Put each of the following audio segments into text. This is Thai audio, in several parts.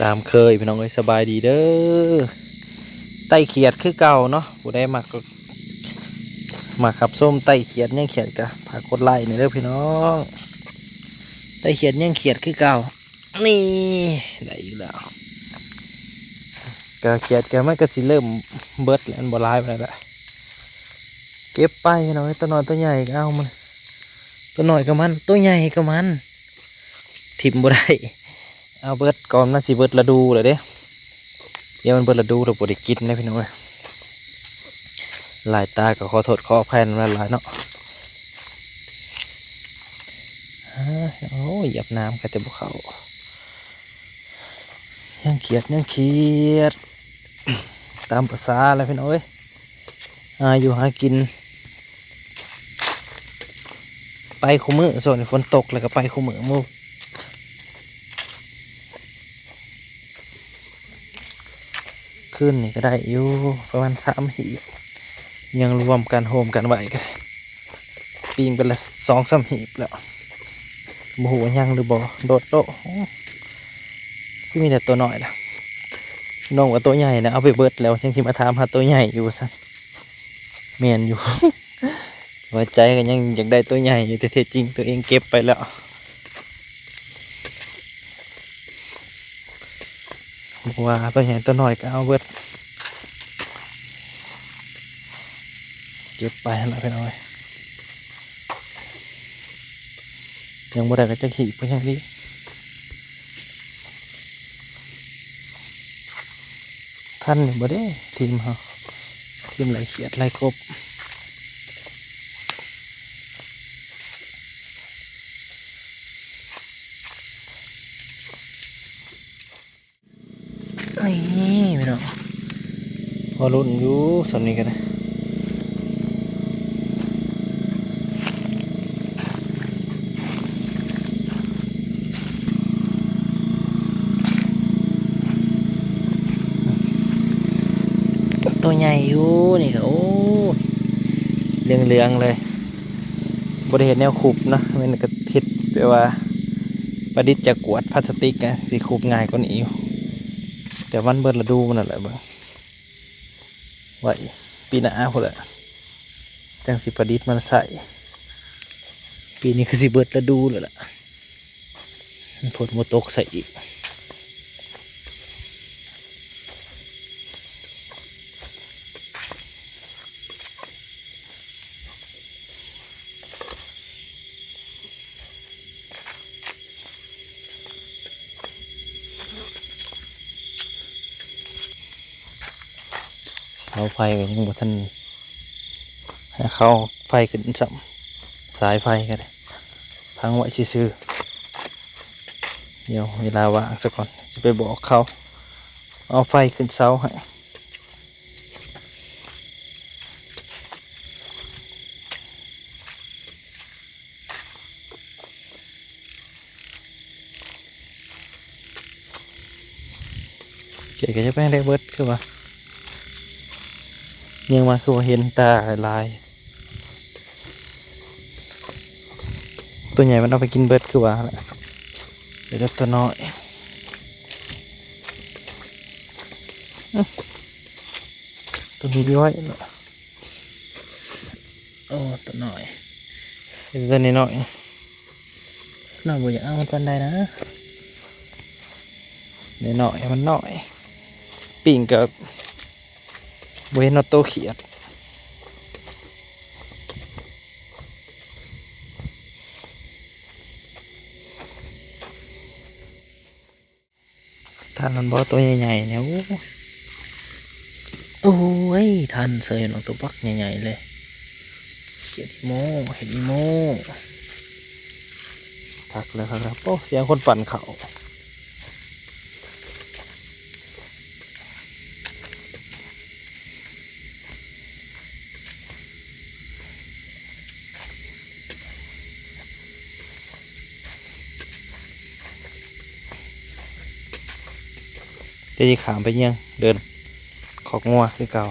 ตามเคยพี่น้องเอ้ยสบายดีเด้อไต่เขียดคือเก่าเนาะผู้ใดมักมาขับส้มไต่เขียดยังเขียดกะพากดไลค์นี่เด้อพี่น้องไต่เขียดยังเขียดคือเก่านี่ได้อีกแล้วกะเขียดกะมันก็สิเริ่มเบิดแล้วบ่ร้ายไปแล้วเก็บไปพี่น้องตัวน้อยตัวใหญ่ก็เอามันตัวน้อยก็มันตัวใหญ่ก็มันถิ่มบ่ได้เอาเบิดก่อนมันสิเบิดฤดูเลยเด้เดี๋ยวมันเบิดฤดูเราบ่ได้กินนะพี่น้องหลายตาก็ขอโทษขออภัยนั่นหลายเนาะโอ้ยหยับน้ำก็จะบุเขายังเขียดยังเขียด ตามภาษาอะไรพี่น้องอยู่หากินไปคู่มือส่วนฝนตกแล้วก็ไปคู่มือมูขึ้นนี่ก็ได้อยู่ประมาณ3 หีบยังรวมกันโฮมกันไหวกันปีงเป็นละ2-3 หีบแล้วโมโหยังหรือบ่โดดโลที่มีแต่ตัวน้อยนะน้องว่าตัวใหญ่นะเอาไปเบิดแล้วยังที่มาถามหาตัวใหญ่อยู่สันเมียนอยู่ หัวใจกันยังอยากได้ตัวใหญ่อยู่แต่เท็จจริงตัวเองเก็บไปแล้วว่าตัวใหญ่ตัวน้อยก็เอาเบิดเก็บไปแล้วไปหน่อยยังบ่ได้ก็จะขี่ไปยังนี้ท่านบ่ได้ทีมเขาทีมไหลเขียดไหลกบนี่พี่น้องพอรุ่นอยู่สำนี้กันนะตัวใหญ่อยู่นี่โอ้เหลืองๆเลยบริเวณแนวขุบนะมันกระทิดแปลว่าประดิษฐ์จากกวดพลาสติกไงสีขุบง่ายกว่านี้อยู่แต่วันเบิดฤดูมันอะไรบ้างไว้ปีหน้าพอละจังสิประดิษฐ์มันใส่ปีนี้คือสิเบิดฤดูเลยล่ะผลโมตกใส่อีกเสาไฟก็ยังบ่ทันให้เขาไฟขึ้นสัมสายไฟกันพังไว้ซื่อเดี๋ยวเวลาว่างสักก่อนจะไปบอกเขาเอาไฟขึ้นเสาให้เก๋ก็จะแป้งได้เบิดคือว่ายังมาคือว่าเห็นตาลายตัวใหญ่มันเอาไปกินเบิดคือว่าแหละเดี๋ยวตัวน้อยตัวนี้ย้อยโอ้ตัวน้อยตัวนี้น้อยน่าบุญอยากเอามันปันใดนะเดี๋ยวหน่อยมันน้อยปิ่งกับเวนโตเขียดท่านมันบอกตัวใหญ่ๆเนี่ยโอ้ยท่านเสยหนตัวบักใหญ่ๆเลยเขียดอีโมเห็ดอีโมทักเลยครับโอ้เสียงคนปั่นเขาจะขามไปยังเดินขอกงัวคือเก่า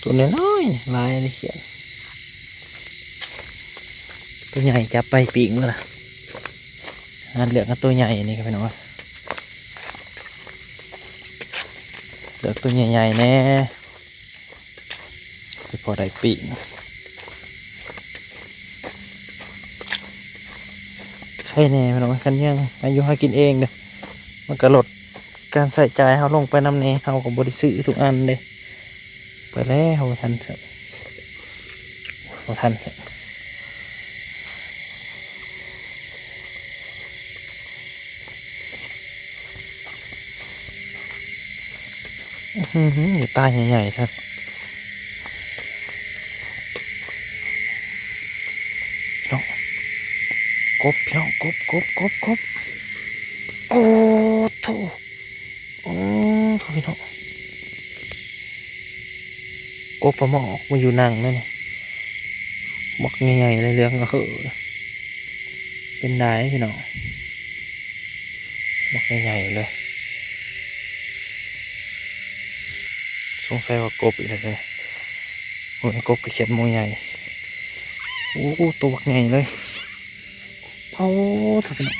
ตัวน้อยๆลายนี่เขียนตัวใหญ่จับไปปีกเมื่อล่ะอันเหลือกกับตัวใหญ่นี่ครับพี่น้องเหลือกตัวใหญ่ๆแน่สิพอได้ปีกใช่แน่พี่น้องกันยังอายุให้กินเองเด้อมันก็ลดการใส่ใจเขาลงไปน้ำเนเขากับบริสุทธิ์ทุกอันเลยไปแล้วเขาทันสับเขาทันสับอยู่ใต้ใหญ่ๆท่านน้องกบพี่น้องกบโอ้โถโอ้โถพี่น้องกบปลาหมอกมาอยู่นั่งนั่นนี่บอกใหญ่ๆเลยเรื่องก็คือเป็นได้พี่น้องบอกใหญ่ๆเลยสงสัยว่ากบอีกเลยโอ้ยกบกระเขียนโมใหญ่โอ้ตัวใหญ่เลยโอ้ถพี่น้อง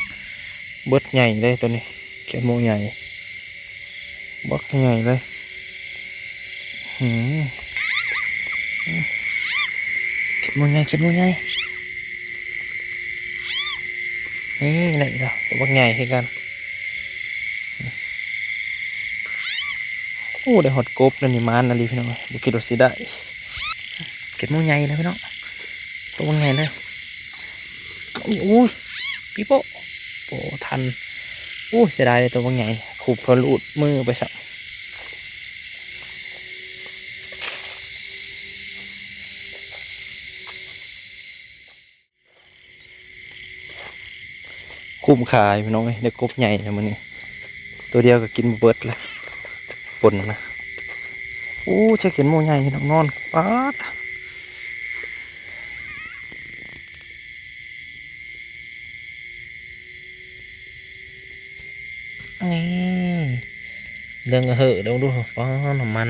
เบิดใหญ่เลยตัวนี้เขียนโมใหญ่บักใหญ่เลยเขียนโมใหญ่นี่ไหนล่ะตัวบักใหญ่คือกันโอ้ได้หดกบนั่นนี่มันอะไรพี่น้องบุกิโดสิได้เขียนโมใหญ่เลยพี่น้องตัวบักใหญ่เลยโอ้ยปีโป้โป้ทันโอ้เสียดายเลยตัวบักใหญ่ขูบพอลูดมือไปสักคุ้มขายพี่น้องได้กบใหญ่เลยมันนี่ตัวเดียวก็กินเบิดเลยปนนะโอ้จะเขียนโมใหญ่น้องนอนป๊าดนี่เรื่องกระเหอะเดี๋ยวดูป้อนน้ำมัน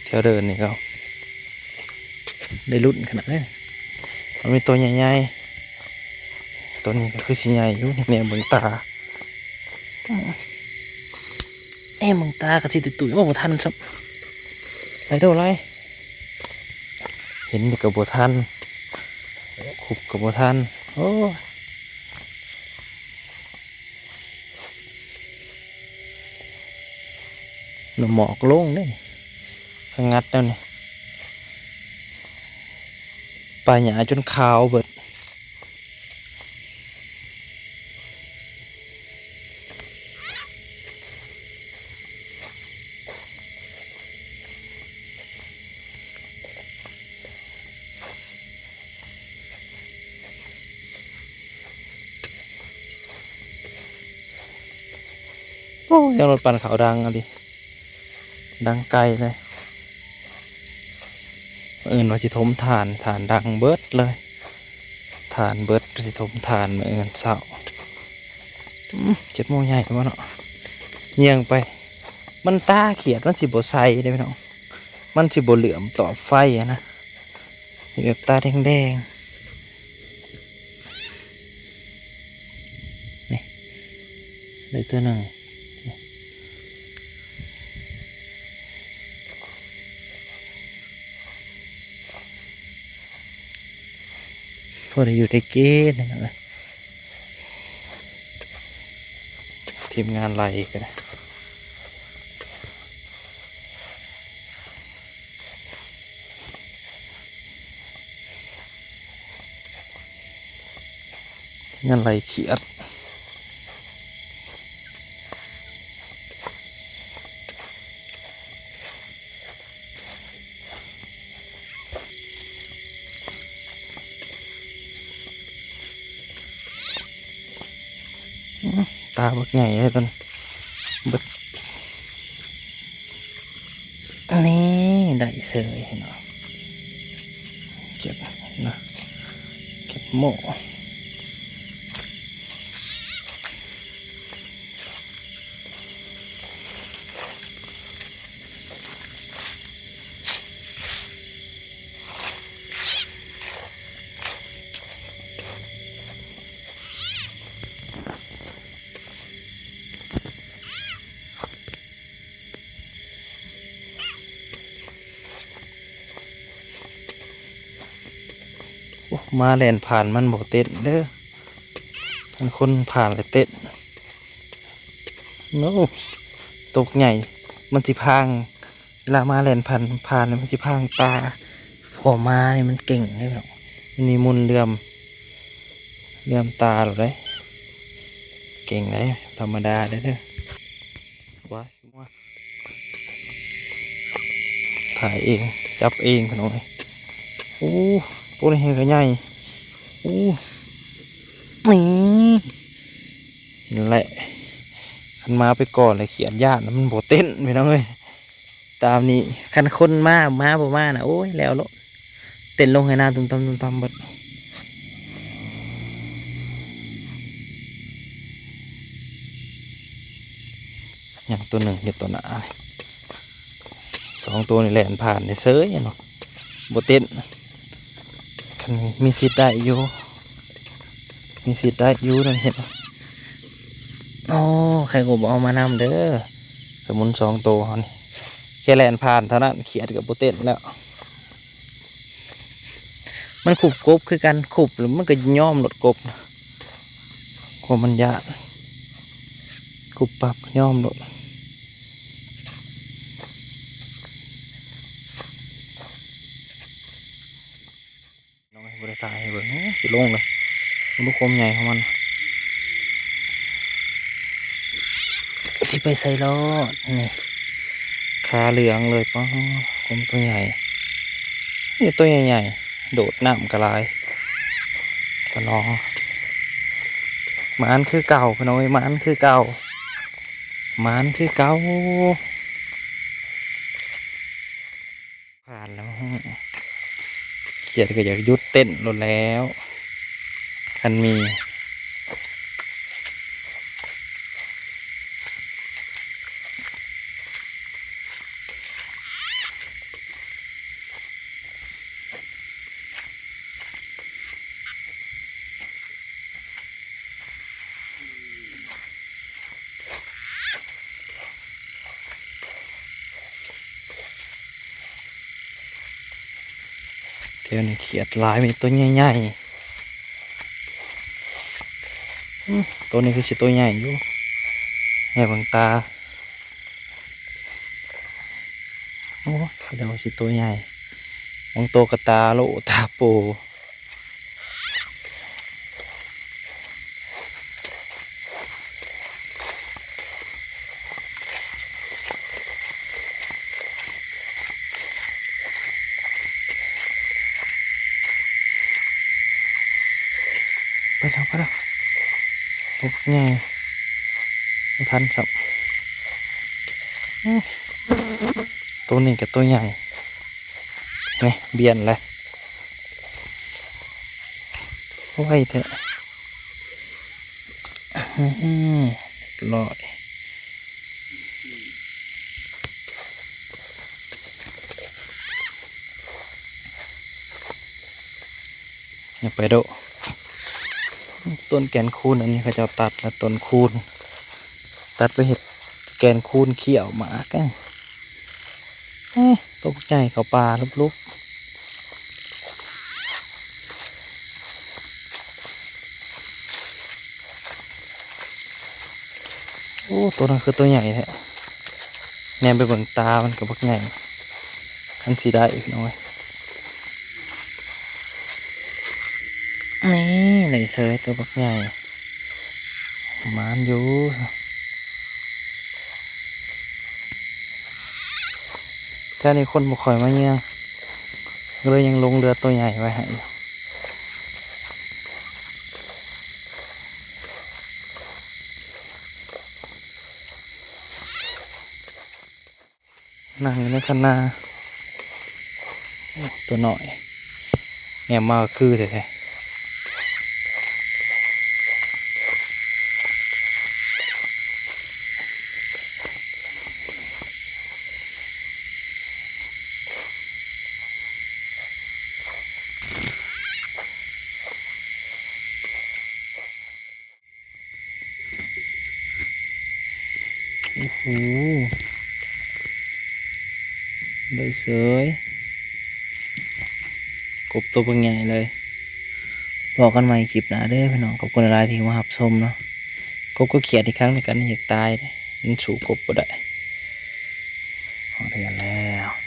เที่ยวเดินนี่ก็ได้รุ่นขนาดนี้มันมีตัวใหญ่ๆตัวนี้ก็คือสีใหญ่อยู่เนี่ยเบิ่งตาเบิ่งตากับสีตุ๋ยๆว่าบ่ทันครับไรโดไรเห็นกับบ่ทันขุบกับบ่ทันโอ้หนุ่มหมอกโล่งเนี่ยสงัดแล้วนี่ปลาหยาจนขาวเบิดโอ้ยังรถปั่นขาวดังอ่ะดิดังไกลเลยว่าสิทมฐานดังเบิดเลยฐานเบิดสิทมฐานเงินเศร้า7 โมงใหญ่ไปวะเนาะเงียงไปมันตาเขียดมันสิบใสได้ไหมน้องมันสิบเหลือมต่อไฟอะนะแบบตาแดงนี่ได้ตัวหนึ่งพอได้อยู่ในเกณฑ์นะทีมงานไล่กันนะงานไล่เขียดตาบักใหญ่เลยตอนบักนี่ได้เสยเนาะเจ็บนะ โมมาแล่นผ่านมันบ่เต้นเด้อมันคนผ่านเลยเต้นโน้ตกใหญ่มันสิพังเวลามาแล่นผ่านมันสิพังตาพอมาเนี่ยมันเก่งได้แบบมันมีมุนเลื่อมตาหรอเลยเก่งเลยธรรมดาเด้อว้าถ่ายเองจับเองขนมโอ้โหเห็นกันใหญ่โอ้นี่แหละขันมาไปก่อนเลยเขียนญาติมันโบเต้นไปน้องเลยตามนี้คันคนมาบ่มานะโอ้ยแล้วโลเต้นลงให้หน้าตุ้มตำบดอย่างตัวหนึ่งอยู่ตัวหนาสองตัวนี่แหลนผ่านในเซยเนาะโบเต้นคันมีสิทธิ์ได้อยู่นั่นเห็นโอ้ใครก็บอกเอามานำเด้อสมุนสองตัวนี่แค่แลนผ่านเท่านั้นเขียดกับโบเต้นแล้วมันขุบกบคือกันขุบหรือมันก็ย่อมหลดกบนะกบมันยากขุบปับย่อมหลดน้องให้บริษัทให้เบิ่งสิลงเลยลูกคมใหญ่ของมันสิไปใส่ล้อนี่ขาเหลืองเลยป้องคมตัวใหญ่นี่ตัวใหญ่ๆโดดน้ำกระไรก็น้องมันคือเก่าพน้อยมันคือเก่าผ่านแล้วเกียดก็อยากยุดเต้นลดแล้วคันมีเดี๋ยวนี้เขียดลายมีตัวใหญ่ๆตัวนี้คือชิตัวใหญ่อยู่ใหญ่บางตาโอ้เดี๋ยวชิตัวใหญ่บางตัวกระตาโลตาโปไปแล้วตัวใหญ่ไม่ทันสับตัวนี้กับตัวใหญ่นี่เบียนเลยไว้เถอะลอยอย่าไปโดต้นแกนคูนอันนี้เขาจะตัดแล้วต้นคูนตัดไปเห็ดแกนคูนเขี่ยวหมากันตกใจเขาปลาลุกโอ้ตัวนั้นคือตัวใหญ่แท้แนมไปเบิ่งตามันกับบักใหญ่มันสีได้อีกน้อยนี่ไหนเซยตัวบักใหญ่มันอยู่แค่นี้คนบุกคอยมาเนี่ยเลยยังลงเรือตัวใหญ่ไว้ให้นั่งอยู่ในคันนาตัวหน่อยแง่มาคือแท้ อ้โหเลยเสยกบตัวเป็นใหญ่เลยบอกกันใหม่คลิปหน้าเด้อพี่น้องขอบคุณหลายที่มาหับชมเนาะกบก็เขียดอีกครั้งในกันอยากตายเลยมันสู่กบก็ได้เอาเรียนแล้ว